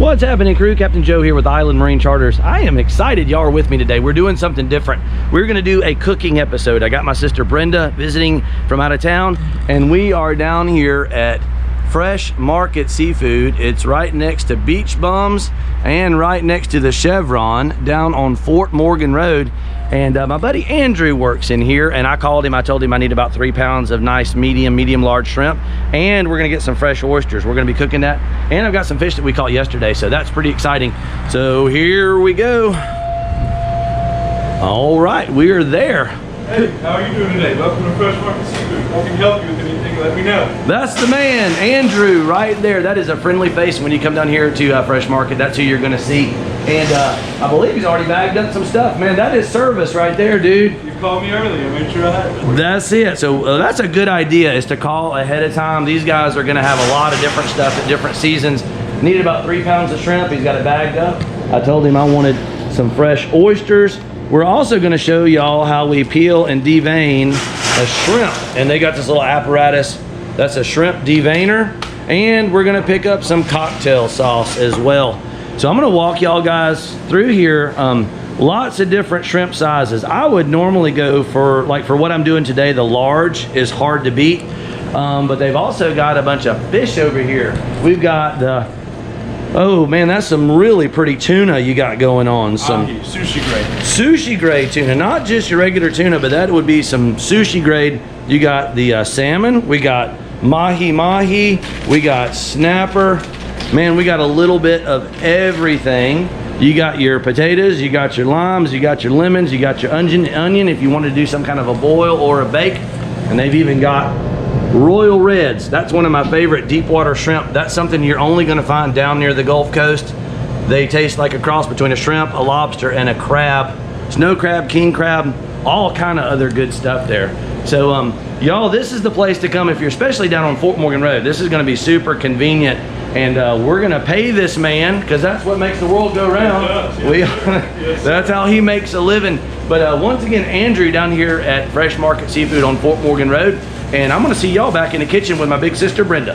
What's happening, crew? Captain Joe here with Island Marine Charters. I am excited y'all are with me today. We're doing something different. We're gonna do a cooking episode. I got my sister Brenda visiting from out of town, and we are down here at Fresh Market Seafood. It's right next to Beach Bums and right next to the Chevron down on Fort Morgan Road. And my buddy Andrew works in here, and I called him. I told him I need about 3 pounds of nice medium large shrimp, and we're gonna get some fresh oysters. We're gonna be cooking that, and I've got some fish that we caught yesterday, so that's pretty exciting. So here we go. All right, we are there. Hey, how are you doing today? Welcome to Fresh Market Seafood. If I can help you with anything, let me know. That's the man, Andrew, right there. That is a friendly face when you come down here to Fresh Market. That's who you're gonna see. And I believe he's already bagged up some stuff. Man, that is service right there, dude. You called me early. I made sure I had it. That's it. So that's a good idea, is to call ahead of time. These guys are gonna have a lot of different stuff at different seasons. Needed about 3 pounds of shrimp. He's got it bagged up. I told him I wanted some fresh oysters. We're also gonna show y'all how we peel and devein a shrimp. And they got this little apparatus. That's a shrimp deveiner. And we're gonna pick up some cocktail sauce as well. So I'm gonna walk y'all guys through here. Lots of different shrimp sizes. I would normally go for what I'm doing today, the large is hard to beat. But they've also got a bunch of fish over here. We've got the, oh man, that's some really pretty tuna you got going on. Some sushi grade. Sushi grade tuna, not just your regular tuna, but that would be some sushi grade. You got the salmon, we got mahi, we got snapper. Man, we got a little bit of everything. You got your potatoes, you got your limes, you got your lemons, you got your onion if you want to do some kind of a boil or a bake. And they've even got Royal Reds. That's one of my favorite deep water shrimp. That's something you're only going to find down near the Gulf Coast. They taste like a cross between a shrimp, a lobster, and a crab. Snow crab, king crab, all kind of other good stuff there. So y'all, this is the place to come if you're especially down on Fort Morgan Road. This is going to be super convenient. And we're gonna pay this man, because that's what makes the world go round. Yes. That's how he makes a living. But once again, Andrew down here at Fresh Market Seafood on Fort Morgan Road. And I'm gonna see y'all back in the kitchen with my big sister, Brenda.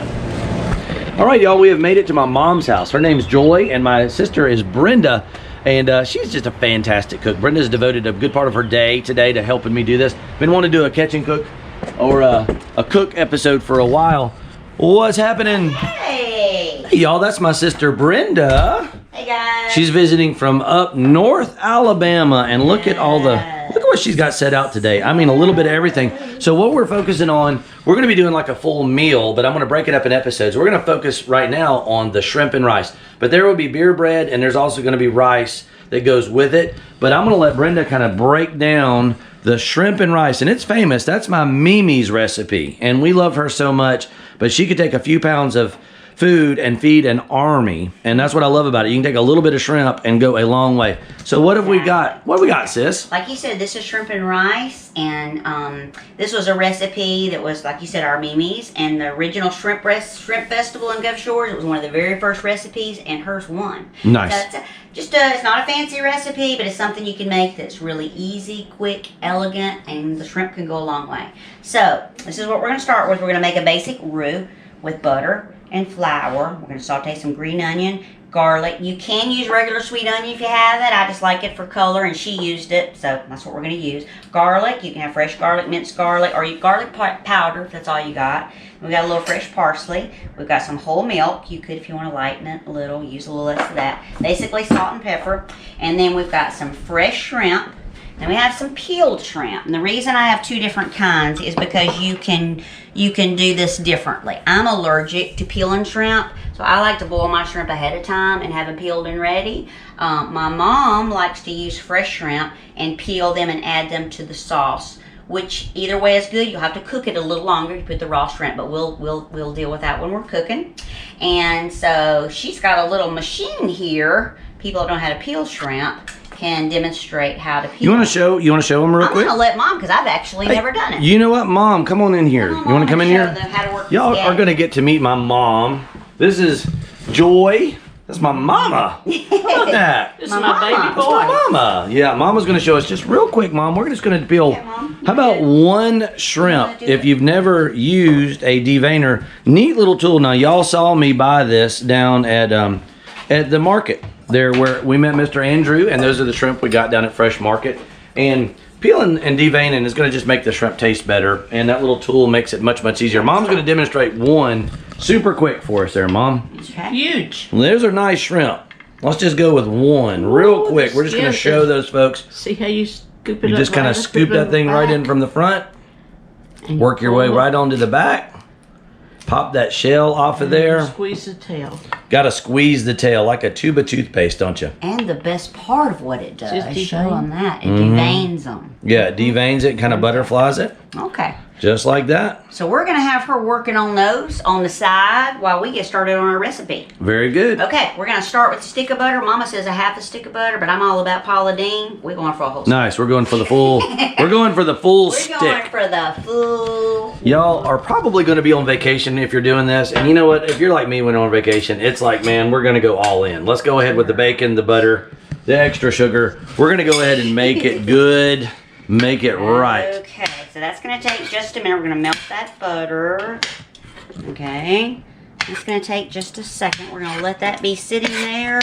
All right, y'all, we have made it to my mom's house. Her name's Joy, and my sister is Brenda. And she's just a fantastic cook. Brenda's devoted a good part of her day today to helping me do this. Been wanting to do a catch and cook or a cook episode for a while. What's happening? Hey! Hey y'all, that's my sister Brenda. Hey guys! She's visiting from up north Alabama, and look at what she's got set out today. I mean, a little bit of everything. So what we're focusing on, we're gonna be doing like a full meal, but I'm gonna break it up in episodes. We're gonna focus right now on the shrimp and rice, but there will be beer bread, and there's also gonna be rice that goes with it. But I'm gonna let Brenda kind of break down the shrimp and rice, and it's famous. That's my MeMe's recipe, and we love her so much. But she could take a few pounds of food and feed an army, and that's what I love about it. You can take a little bit of shrimp and go a long way. So what have we got? What have we got, sis? Like you said, this is shrimp and rice, and this was a recipe that was, like you said, our MeMe's, and the original shrimp festival in Gulf Shores. It was one of the very first recipes, and hers won. Nice. So it's not a fancy recipe, but it's something you can make that's really easy, quick, elegant, and the shrimp can go a long way. So this is what we're going to start with. We're going to make a basic roux with butter and flour. We're going to saute some green onion, garlic. You can use regular sweet onion if you have it. I just like it for color, and she used it, so that's what we're going to use. Garlic, you can have fresh garlic, minced garlic, or garlic powder if that's all you got. We got a little fresh parsley. We've got some whole milk. You could, if you want to lighten it a little, use a little less of that. Basically salt and pepper. And then we've got some fresh shrimp. Then we have some peeled shrimp. And the reason I have 2 different kinds is because you can do this differently. I'm allergic to peeling shrimp, so I like to boil my shrimp ahead of time and have them peeled and ready. My mom likes to use fresh shrimp and peel them and add them to the sauce, which either way is good. You'll have to cook it a little longer. You put the raw shrimp, but we'll deal with that when we're cooking. And so she's got a little machine here. People that don't know how to peel shrimp can demonstrate how to peel. You want to show them real quick? I'm gonna let Mom, because I've actually never done it. You know what, Mom? Come on in here. You want to come in here? Y'all are gonna get to meet my mom. This is Joy. That's my mama. Look at that. This is my baby boy. That's my mama. Yeah, Mama's gonna show us just real quick, Mom. We're just gonna peel. How about one shrimp? If you've never used a deveiner, neat little tool. Now, y'all saw me buy this down at at the market there where we met Mr. Andrew, and those are the shrimp we got down at Fresh Market. And peeling and deveining is going to just make the shrimp taste better, and that little tool makes it much easier. Mom's going to demonstrate one super quick for us there, Mom. Okay. Huge. Those are nice shrimp. Let's just go with one real quick. We're just going to show those folks. See how you scoop it up? You just kind of scoop that thing right in from the front, work your way right onto the back, pop that shell off of there. Squeeze the tail. Got to squeeze the tail like a tube of toothpaste, don't you? And the best part of what it does, Just show devein. them that. It deveins them. Yeah, it deveins it, kind of butterflies it, Okay. just like that. So we're going to have her working on those on the side while we get started on our recipe. Very good. Okay, we're going to start with a stick of butter. Mama says a half a stick of butter, but I'm all about Paula Deen. We're going for a whole stick. Nice. We're going for the full. We're going for the full We're stick. going for the full. Y'all are probably going to be on vacation if you're doing this, and you know what? If you're like me when on vacation, it's like, man, we're going to go all in. Let's go ahead with the bacon, the butter, the extra sugar. We're going to go ahead and make it good, make it right. Okay, so that's going to take just a minute. We're going to melt that butter. Okay, it's going to take just a second. We're going to let that be sitting there.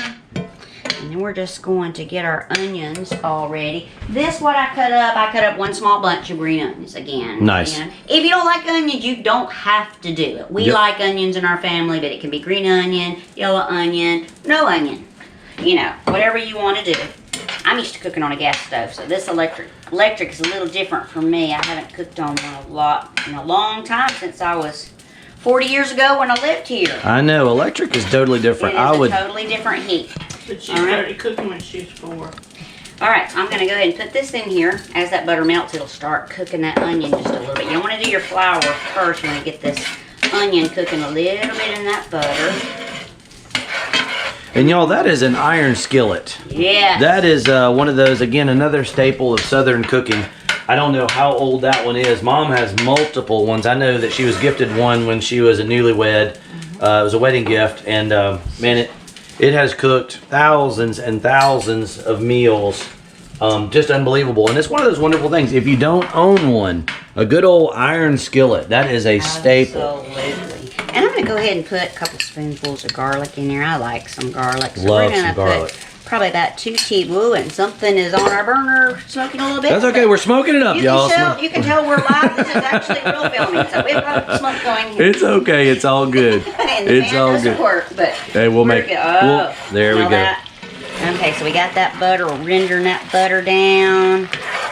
And then we're just going to get our onions all ready. This what I cut up one small bunch of green onions again. Nice. You know, if you don't like onions, you don't have to do it. We Yep. like onions in our family, but it can be green onion, yellow onion, no onion. You know, whatever you want to do. I'm used to cooking on a gas stove, so this electric is a little different for me. I haven't cooked on one a lot in a long time, since I was 40 years ago when I lived here. I know electric is totally It different. is I a would. totally different heat. But she All right. started cooking when she was 4. All right, so I'm going to go ahead and put this in here. As that butter melts, it'll start cooking that onion just a little bit. You don't want to do your flour first. You want to get this onion cooking a little bit in that butter. And y'all, that is an iron skillet. Yeah. That is one of those, again, another staple of Southern cooking. I don't know how old that one is. Mom has multiple ones. I know that she was gifted one when she was a newlywed. It was a wedding gift, and man, it has cooked thousands and thousands of meals. Just unbelievable. And it's one of those wonderful things. If you don't own one, a good old iron skillet, that is a staple. Absolutely. And I'm going to go ahead and put a couple spoonfuls of garlic in there. I like some garlic. So Love we're gonna some garlic. Put probably about 2 teaspoons, and something is on our burner smoking a little bit. That's okay. We're smoking it up, y'all. You can tell we're live. This is actually real filming. So we've got smoke going here. It's okay. It's all good. And the It's fan all doesn't good. work, but Hey, we'll make. good. Oh, there we smell go. that? Okay, so we got that butter. We're rendering that butter down,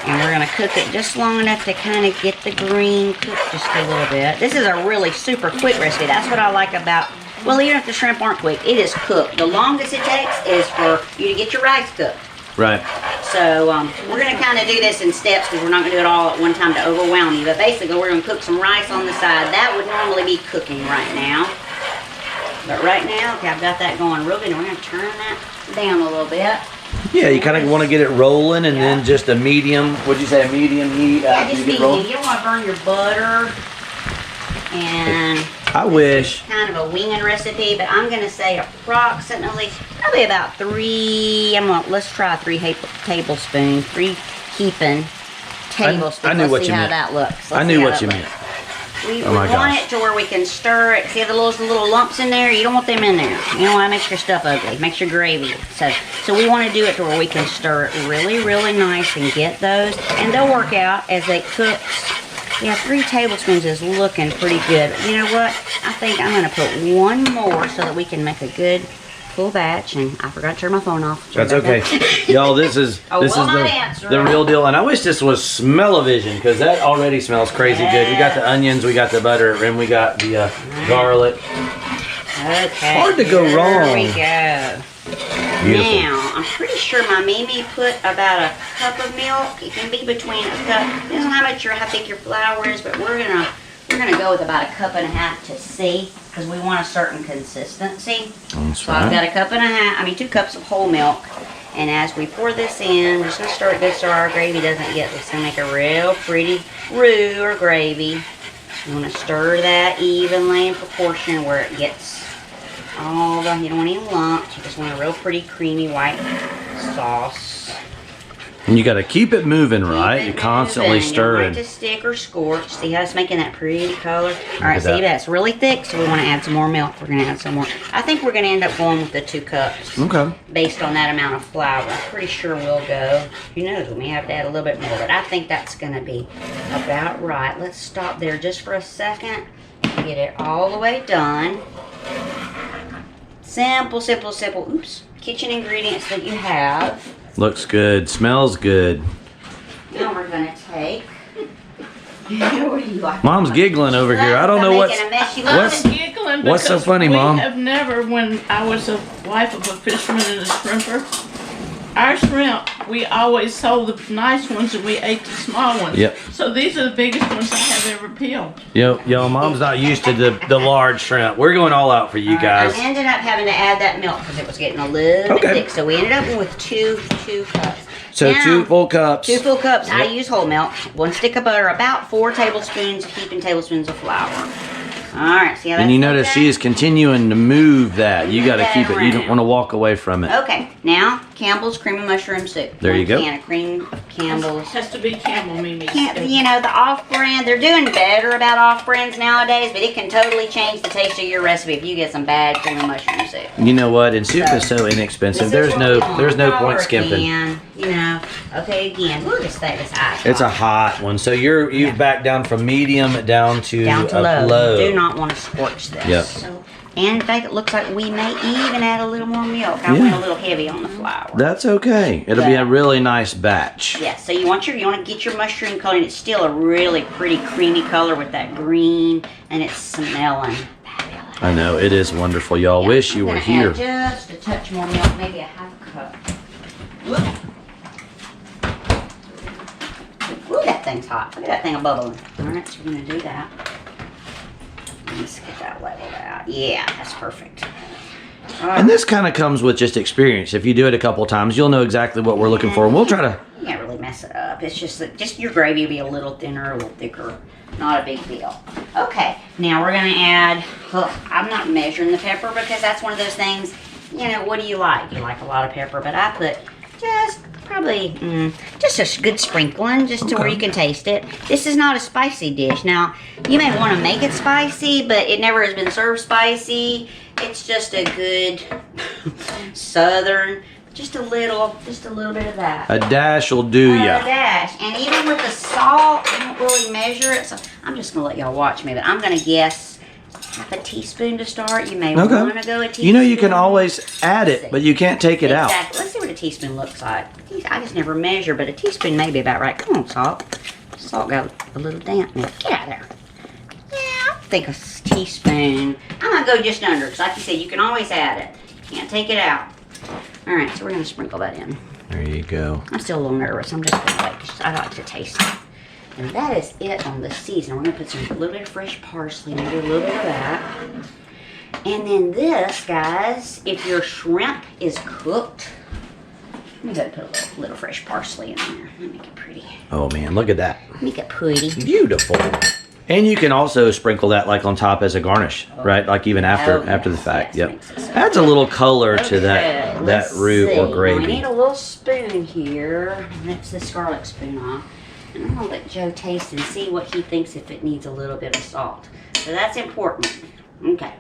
and we're gonna cook it just long enough to kind of get the green cooked just a little bit. This is a really super quick recipe. That's what I like about. Well, even if the shrimp aren't quick, it is cooked. The longest it takes is for you to get your rice cooked. Right. So we're going to kind of do this in steps because we're not going to do it all at one time to overwhelm you. But basically, we're going to cook some rice on the side. That would normally be cooking right now. But right now, okay, I've got that going real good. And we're going to turn that down a little bit. Yeah, you kind of want to get it rolling, and then just a medium. What'd you say? A medium heat Yeah, after just you get medium. rolling. You don't want to burn your butter. And I wish. kind of a winging recipe, but I'm going to say approximately, probably about 3, let's try 3 tablespoons, 3 heaping tablespoons. I knew Let's what see you how meant. that looks. I Let's knew see how what that you looks. meant. We Oh my want gosh. it to where we can stir it. See the little lumps in there? You don't want them in there. You don't want to make your stuff ugly. Makes your gravy. So we want to do it to where we can stir it really, really nice and get those. And they'll work out as it cooks. Yeah, 3 tablespoons is looking pretty good. You know what? I think I'm going to put 1 more so that we can make a good full batch. And I forgot to turn my phone off. Sorry That's about okay. that. Y'all, this is I this will is not answer the it. real deal. And I wish this was smell-o-vision, because that already smells crazy good. We got the onions, we got the butter, and we got the garlic. Okay. Hard to go wrong. Here we go. Beautiful. Now, I'm pretty sure my Mimi put about a cup of milk. It can be between a cup. Depends on how big your flour is, but we're gonna go with about a cup and a half to see, because we want a certain consistency. That's So I've got a cup and a half. 2 cups of whole milk. And as we pour this in, we're just gonna stir it good so our gravy doesn't get. It's gonna make a real pretty roux or gravy. You want to stir that evenly in proportion where it gets you don't want any lumps. You just want a real pretty creamy white sauce. And you got to keep it moving, right? Keep it You're constantly moving. You don't want stirring. it to stick or scorch. See how it's making that pretty color? All right, at see that. that's really thick, so we want to add some more milk. We're going to add some more. I think we're going to end up going with the 2 cups. Okay. Based on that amount of flour. I'm pretty sure we'll go. Who knows? We may have to add a little bit more, but I think that's going to be about right. Let's stop there just for a second. Get it all the way done. Simple, simple, simple. Oops. Kitchen ingredients that you have. Looks good. Smells good. Now we're going to take. What do you like? Mom's giggling over here. I don't know I'm what's. making a mess. You what's- love it? Giggling What's so because funny, Mom? We have never, when I was a wife of a fisherman and a shrimper, our shrimp, we always sold the nice ones and we ate the small ones. Yep. So these are the biggest ones I have ever peeled. Yo, Mom's not used to the large shrimp. We're going all out for you guys. I ended up having to add that milk because it was getting a little bit thick. So we ended up with two cups. So Now, 2 full cups. 2 full cups. I Yep. use whole milk. 1 stick of butter. About 4 tablespoons, heaping tablespoons of flour. All right. See how that's And you notice okay? she is continuing to move that. You got to Move keep that it. You don't around. want to walk away from it. Okay. Now Campbell's cream and mushroom soup. There you 1 go. can of cream of Campbell's. Has to be Campbell, MeMe's. You know, the off-brand, they're doing better about off-brands nowadays, but it can totally change the taste of your recipe if you get some bad cream and mushroom soup. You know what? And soup is so inexpensive. This There's is no what we want. there's no Power point skimping. can, you know. Okay, again, look at this thing. It's hot. It's a hot one. So you've backed down from medium down to down to a low. Do not want to scorch this. Yep. So, and in fact, it looks like we may even add a little more milk. I went a little heavy on the flour. That's okay. It'll be a really nice batch. Yeah, so you want to get your mushroom color, and it's still a really pretty creamy color with that green, and it's smelling fabulous. I know it is wonderful. Y'all Yeah, wish you I'm were gonna here. add just a touch more milk, maybe a half a cup. Whoop. Ooh, that thing's hot. Look at that thing bubbling. All right, so we're gonna do that. Let's get that leveled out. Yeah, that's perfect. All right. And this kind of comes with just experience. If you do it a couple times, you'll know exactly what we're looking for. And we'll try to. You can't really mess it up. It's just that your gravy will be a little thinner, a little thicker. Not a big deal. Okay, now we're gonna add. I'm not measuring the pepper because that's one of those things. You know, what do you like? You like a lot of pepper, but I put just probably just a good sprinkling, just to where you can taste it. This is not a spicy dish. Now, you may want to make it spicy, but it never has been served spicy. It's just a good southern. Just a little bit of that. A dash will do A ya. dash. And even with the salt, I don't really measure it, so I'm just gonna let y'all watch me, but I'm gonna guess half a teaspoon to start. You may want to go a teaspoon. You know you can always add it, but you can't take it out. Exactly. Let's see what a teaspoon looks like. I just never measure, but a teaspoon may be about right. Come on, salt. Salt got a little damp now. Get out of there. Yeah, I think a teaspoon. I'm gonna go just under, because like you said, you can always add it. You can't take it out. All right, so we're gonna sprinkle that in. There you go. I'm still a little nervous. I'm just gonna wait, because I like to taste it. And that is it on the season. We're gonna put a little bit of fresh parsley, maybe a little bit of that. And then this, guys, if your shrimp is cooked, let me go put a little fresh parsley in there. Let me make it pretty. Oh man, look at that. Make it pretty. Beautiful. And you can also sprinkle that like on top as a garnish, right? Like even after the fact. Yes, Yep. makes it so Adds a little color to Okay, that let's roux see. or I gravy. need a little spoon here. That's the garlic spoon off. And I'm gonna let Joe taste and see what he thinks if it needs a little bit of salt. So that's important. Okay.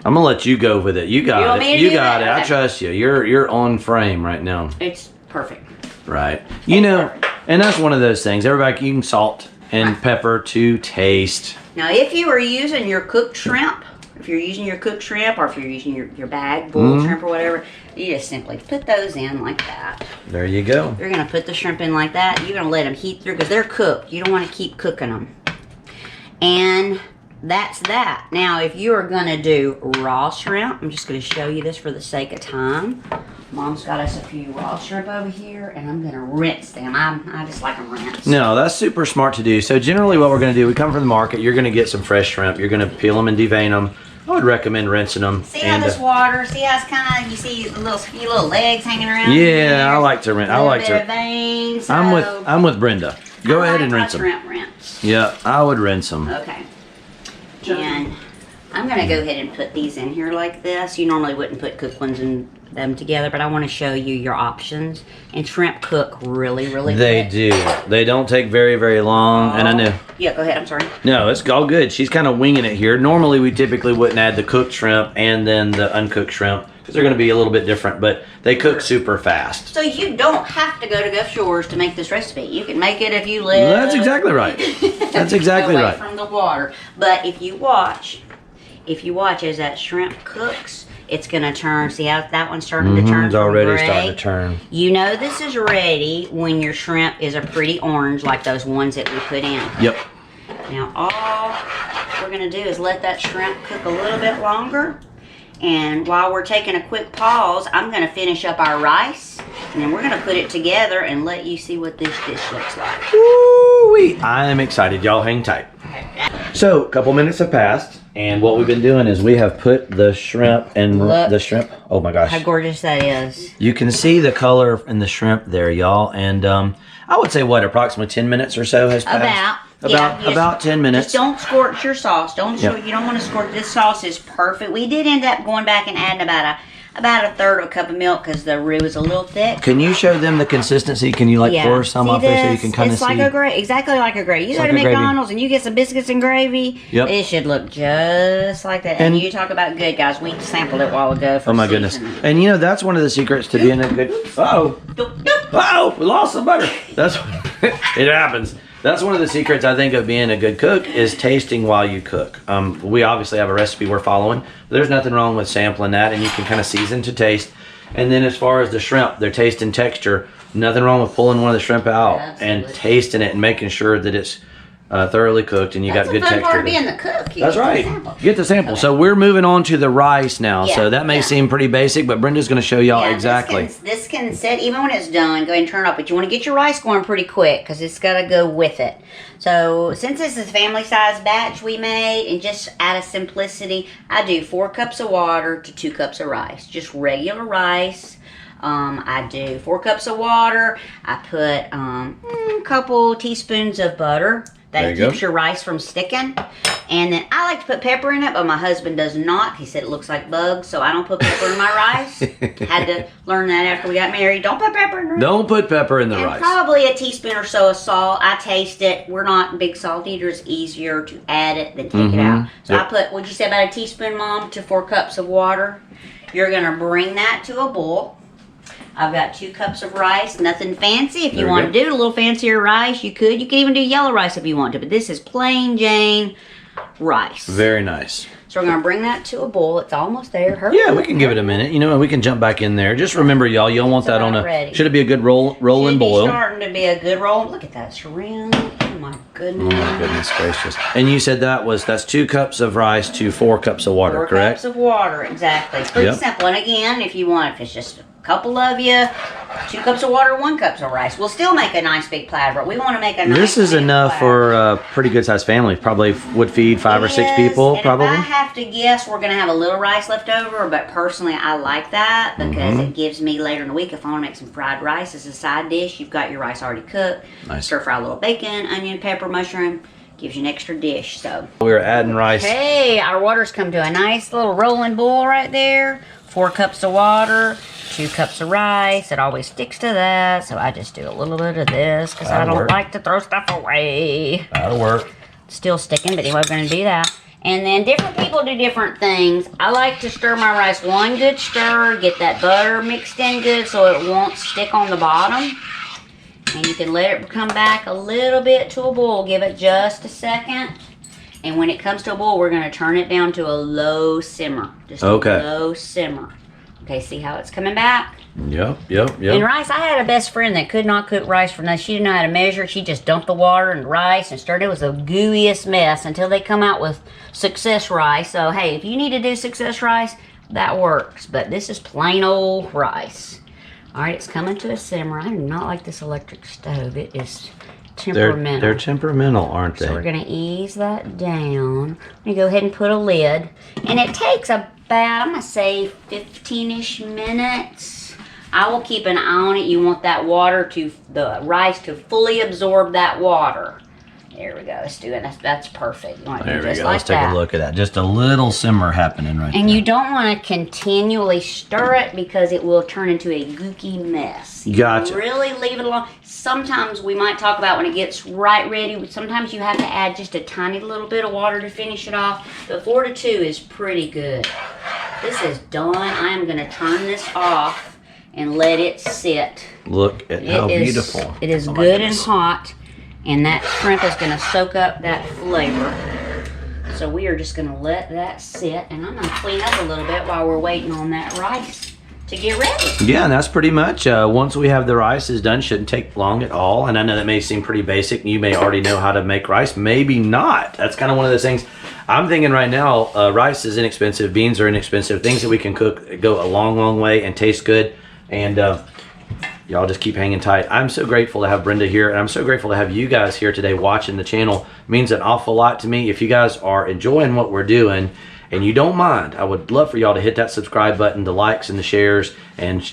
I'm gonna let you go with it. You You got want me it. to You do got that? it. I Okay. trust you. You're on frame right now. It's perfect. Right. You know, and that's one of those things. Everybody, you can salt and pepper to taste. Now, if you are using your cooked shrimp, or if you're using your bag, boiled shrimp or whatever, you just simply put those in like that. There you go. You're going to put the shrimp in like that. You're going to let them heat through because they're cooked. You don't want to keep cooking them. And that's that. Now, if you are going to do raw shrimp, I'm just going to show you this for the sake of time. Mom's got us a few raw shrimp over here, and I'm going to rinse them. I just like them rinsed. No, that's super smart to do. So generally what we're going to do, we come from the market, you're going to get some fresh shrimp. You're going to peel them and devein them. I would recommend rinsing them. See how this water, see how it's kind of, you see the few little legs hanging around? Yeah, I like to rinse. I like to. Veins, I'm with Brenda. Go ahead and rinse them. Shrimp rinse. Yeah, I would rinse them. Okay. And I'm gonna go ahead and put these in here like this. You normally wouldn't put cooked ones in them together, but I want to show you your options. And shrimp cook really, really They quick. do. They don't take very, very long. And I know. Yeah, go ahead. I'm sorry. No, it's all good. She's kind of winging it here. Normally, we typically wouldn't add the cooked shrimp and then the uncooked shrimp because they're going to be a little bit different, but they cook super fast. So you don't have to go to Gulf Shores to make this recipe. You can make it if you live. That's exactly right. That's exactly away right. from the water. But if you watch as that shrimp cooks, it's gonna turn. See how that one's starting to turn? It's already gray? starting to turn. You know this is ready when your shrimp is a pretty orange, like those ones that we put in. Yep. Now all we're gonna do is let that shrimp cook a little bit longer. And while we're taking a quick pause, I'm gonna finish up our rice, and then we're gonna put it together and let you see what this dish looks like. Woo-wee. I am excited. Y'all hang tight. So, a couple minutes have passed, and what we've been doing is we have put the shrimp and Look. the shrimp. Oh my gosh. How gorgeous that is. You can see the color in the shrimp there, y'all. And I would say, what, approximately 10 minutes or so has passed? About 10 minutes. Just don't scorch your sauce. Don't Yep. You don't want to scorch. This sauce is perfect. We did end up going back and adding about a third of a cup of milk because the roux is a little thick. Can you show them the consistency? Can you pour some See off there so you this? can kind of It's see? like a gravy, exactly like a gravy. You go like to a gravy. McDonald's and you get some biscuits and gravy. Yep. It should look just like that. And you talk about good, guys. We sampled it a while ago. For Oh my goodness. seasoning. And you know, that's one of the secrets to being a good... Uh-oh. Uh-oh, we lost some butter. That's it happens. That's one of the secrets, I think, of being a good cook is tasting while you cook. We obviously have a recipe we're following. There's nothing wrong with sampling that, and you can kind of season to taste. And then as far as the shrimp, their taste and texture, nothing wrong with pulling one of the shrimp out and tasting it and making sure that it's thoroughly cooked and you got good That's the fun texture. part of being the cook. You That's get to right. sample. Get the sample. So we're moving on to the rice now. Yeah, So that may yeah. seem pretty basic, but Brenda's going to show y'all Yeah, exactly. This can sit even when it's done. Go ahead and turn it off, but you want to get your rice going pretty quick because it's got to go with it. So since this is a family size batch we made, and just out of simplicity, I do 4 cups of water to 2 cups of rice, just regular rice. I do 4 cups of water. I put a couple teaspoons of butter. There That you go. keeps your rice from sticking. And then I like to put pepper in it, but my husband does not. He said it looks like bugs, so I don't put pepper in my rice. Had to learn that after we got married. Don't put pepper in the rice. Don't put pepper in the And rice. probably a teaspoon or so of salt. I taste it. We're not big salt eaters. Easier to add it than take it out. So Yep. I put, would you say about a teaspoon, Mom, to 4 cups of water. You're going to bring that to a boil. I've got 2 cups of rice, nothing fancy. If you There we want go. to do a little fancier rice, you could. You can even do yellow rice if you want to, but this is plain Jane rice. Very nice. So we're going to bring that to a boil. It's almost there. Hurry. Yeah, we can give it a minute. You know, and we can jump back in there. Just remember, y'all, you don't want It's that on about a... ready. Should it be a good roll and Should be boil? starting to be a good roll. Look at that shrimp. Oh my goodness. Oh my goodness gracious. And you said that's 2 cups of rice to 4 cups of water, 4 correct? cups of water, exactly. It's pretty Yep. simple. And again, if you want, if it's just a couple of you, 2 cups of water, 1 cup of rice. We'll still make a nice big platter, but we want to make a nice This is big enough platter. for a pretty good sized family. Probably would feed 5 or 6 It is, people, and probably. If I have to guess, we're going to have a little rice left over, but personally, I like that because Mm-hmm. it gives me later in the week, if I want to make some fried rice as a side dish, you've got your rice already cooked. Nice. Stir fry a little bacon, onion, pepper, mushroom. Gives you an extra dish, so. We're adding rice. Okay, our water's come to a nice little rolling boil right there. 4 cups of water, 2 cups of rice. It always sticks to that, so I just do a little bit of this because I That'll don't work. like to throw stuff away. That'll work. Still sticking, but anyway, we're going to do that. And then different people do different things. I like to stir my rice one good stir, get that butter mixed in good so it won't stick on the bottom. And you can let it come back a little bit to a boil. Give it just a second. And when it comes to a boil, we're going to turn it down to a low simmer. Just Okay. a low simmer. Okay, see how it's coming back? Yep. And rice, I had a best friend that could not cook rice for nothing. She didn't know how to measure it. She just dumped the water and rice and stirred it. It was the gooeyest mess until they come out with success rice. So, hey, if you need to do success rice, that works. But this is plain old rice. All right, it's coming to a simmer. I do not like this electric stove. It is temperamental. They're temperamental, aren't they? So we're going to ease that down. I'm going to go ahead and put a lid. And it takes about, I'm going to say 15-ish minutes. I will keep an eye on it. You want that water to, the rice to fully absorb that water. There we go. Let's do it. That's perfect. You want to There do we just go. like Let's take that. a look at that. Just a little simmer happening right And there. you don't want to continually stir it because it will turn into a gooky mess. You Gotcha. really leave it alone. Sometimes we might talk about when it gets right ready. Sometimes you have to add just a tiny little bit of water to finish it off. But 4 to 2 is pretty good. This is done. I am going to turn this off and let it sit. Look at how beautiful. It is Oh my good and goodness. hot. And that shrimp is going to soak up that flavor. So we are just going to let that sit. And I'm going to clean up a little bit while we're waiting on that rice to get ready. Yeah, and that's pretty much, once we have the rice is done, shouldn't take long at all. And I know that may seem pretty basic. You may already know how to make rice. Maybe not. That's kind of one of those things. I'm thinking right now, rice is inexpensive. Beans are inexpensive. Things that we can cook go a long, long way and taste good. And y'all just keep hanging tight. I'm so grateful to have Brenda here, and I'm so grateful to have you guys here today watching the channel. It means an awful lot to me. If you guys are enjoying what we're doing and you don't mind, I would love for y'all to hit that subscribe button, the likes and the shares, and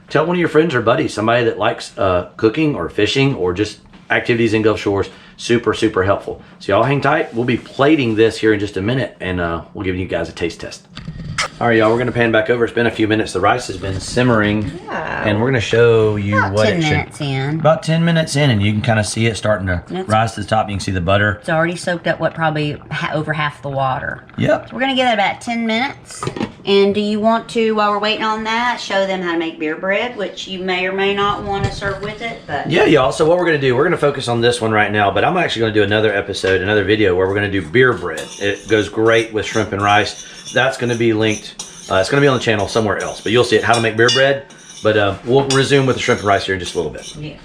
tell one of your friends or buddies, somebody that likes cooking or fishing or just activities in Gulf Shores. Super, super helpful. So y'all hang tight. We'll be plating this here in just a minute, and we'll give you guys a taste test. All right, y'all, we're gonna pan back over. It's been a few minutes. The rice has been simmering, and we're gonna show you About what 10 it should. minutes in. About 10 minutes in, and you can kind of see it starting to rise to the top. You can see the butter. It's already soaked up probably over half the water. Yep. So we're going to give it about 10 minutes. And do you want to, while we're waiting on that, show them how to make beer bread, which you may or may not want to serve with it. But Yeah, y'all. So what we're gonna do, we're gonna focus on this one right now, but I'm actually gonna do another episode, another video where we're gonna do beer bread. It goes great with shrimp and rice. That's gonna be linked. It's gonna be on the channel somewhere else, but you'll see it, how to make beer bread. But we'll resume with the shrimp and rice here in just a little bit. yeah.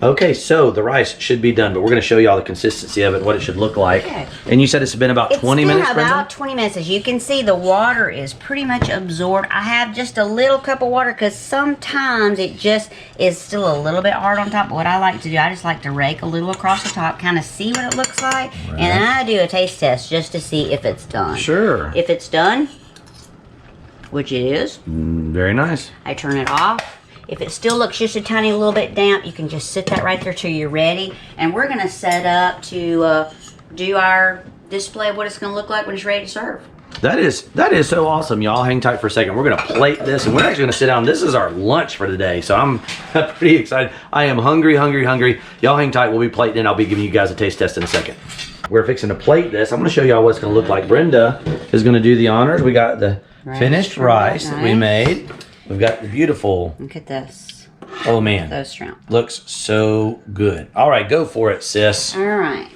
Okay, so the rice should be done, but we're gonna show y'all the consistency of it, what it should look like. Okay. And you said it's been about 20 minutes, It's been Brenda? about 20 minutes. As you can see, the water is pretty much absorbed. I have just a little cup of water because sometimes it just is still a little bit hard on top. But what I like to do, I just like to rake a little across the top, kind of see what it looks like. Right. And then I do a taste test just to see if it's done. Sure. If it's done, which it is, Very nice. I turn it off. If it still looks just a tiny little bit damp, you can just sit that right there till you're ready. And we're gonna set up to do our display of what it's gonna look like when it's ready to serve. That is so awesome, y'all. Hang tight for a second. We're gonna plate this, and we're actually gonna sit down. This is our lunch for today, so I'm pretty excited. I am hungry. Y'all hang tight. We'll be plating, and I'll be giving you guys a taste test in a second. We're fixing to plate this. I'm gonna show y'all what it's gonna look like. Brenda is gonna do the honors. We got the finished rice that we made. We've got the beautiful. Look at this. Oh man, Those shrimp. looks so good. All right, go for it, sis. All right.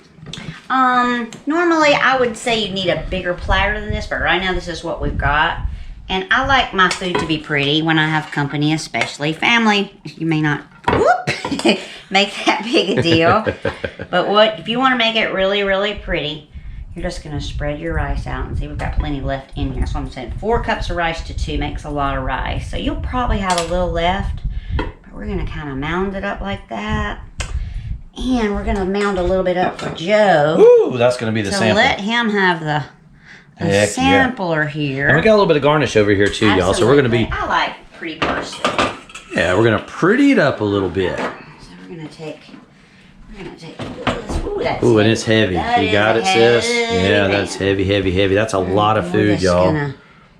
Normally I would say you need a bigger platter than this, but right now this is what we've got. And I like my food to be pretty when I have company, especially family. You may not make that big a deal. But if you want to make it really, really pretty, you're just going to spread your rice out and see we've got plenty left in here. So I'm saying 4 cups of rice to 2 makes a lot of rice. So you'll probably have a little left, but we're going to kind of mound it up like that. And we're going to mound a little bit up for Joe. Ooh, that's gonna be the to sample. let him have the Heck yeah. sampler here. And we got a little bit of garnish over here too, y'all. So we're gonna be, Absolutely. I like pretty parsley. yeah, we're gonna pretty it up a little bit. So we're gonna take this. Ooh, that's Ooh, and it's heavy. That You is got a it, sis? heavy Yeah, man. that's heavy. That's a lot of We're food, just y'all. gonna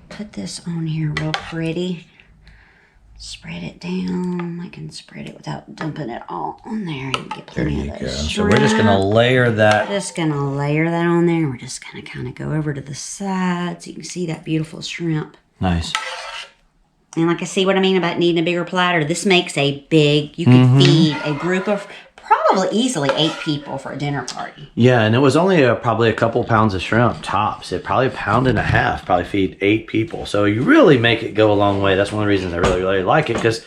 put this on here real pretty. Spread it down. I can spread it without dumping it all on there. You can get There plenty you of go. those So we're just gonna layer We're that. just gonna layer that on there. We're just gonna kind of go over to the side so you can see that beautiful shrimp. Nice. And like I see what I mean about needing a bigger platter. This makes a big, you could feed a group of probably easily 8 people for a dinner party. Yeah, and it was only probably a couple pounds of shrimp tops. It probably a pound and a half, probably feed 8 people. So you really make it go a long way. That's one of the reasons I really, really like it, because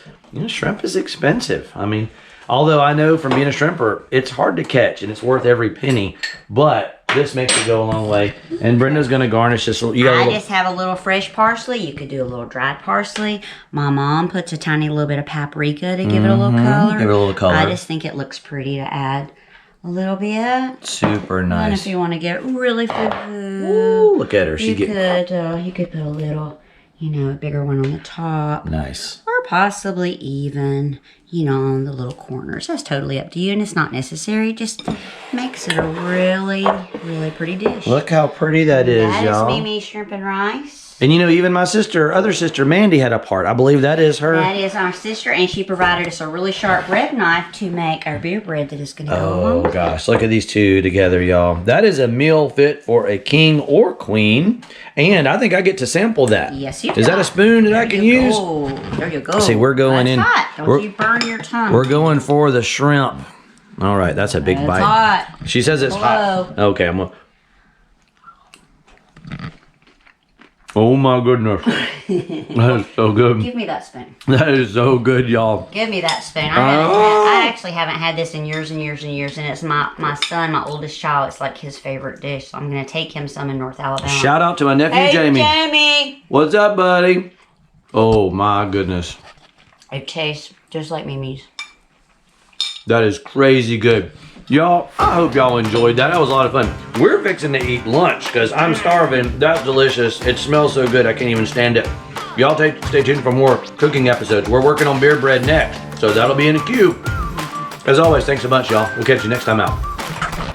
shrimp is expensive. I mean, although I know from being a shrimper, it's hard to catch and it's worth every penny, but this makes it go a long way. And Brenda's gonna garnish this. You got a I little, just have a little fresh parsley. You could do a little dried parsley. My mom puts a tiny little bit of paprika to give it a little color. give it a little color. I just think it looks pretty to add a little bit. super And nice. if you want to get really food, Ooh, look at her. She you get could put a little, a bigger one on the top. nice. Or possibly even you know, on the little corners. That's totally up to you, and it's not necessary. Just makes it a really, really pretty dish. Look how pretty that is, That y'all. is MeMe's shrimp and rice. And you know, even my other sister, Mandy had a part. I believe that is her. That is our sister, and she provided us a really sharp bread knife to make our beer bread that is going to go along. Oh gosh, look at these two together, y'all. That is a meal fit for a king or queen. And I think I get to sample that. Yes, you Is that a spoon that I can use? There you go. See, we're going That's in. Hot. Don't you burn your tongue. We're going for the shrimp. All right, that's a big It's bite. hot. She says it's hot. Hello. Okay, I'm gonna. Oh my goodness. That is so good. Give me that spoon. That is so good, y'all. Give me that spoon. I actually haven't had this in years and years and years, and it's my son, my oldest child. It's like his favorite dish. So I'm going to take him some in North Alabama. Shout out to my nephew, Hey, Jamie. Jamie. What's up, buddy? Oh my goodness. It tastes just like MeMe's. That is crazy good. Y'all, I hope y'all enjoyed that. That was a lot of fun. We're fixing to eat lunch because I'm starving. That's delicious. It smells so good, I can't even stand it. Y'all stay tuned for more cooking episodes. We're working on beer bread next, so that'll be in the queue. As always, thanks a bunch, y'all. We'll catch you next time out.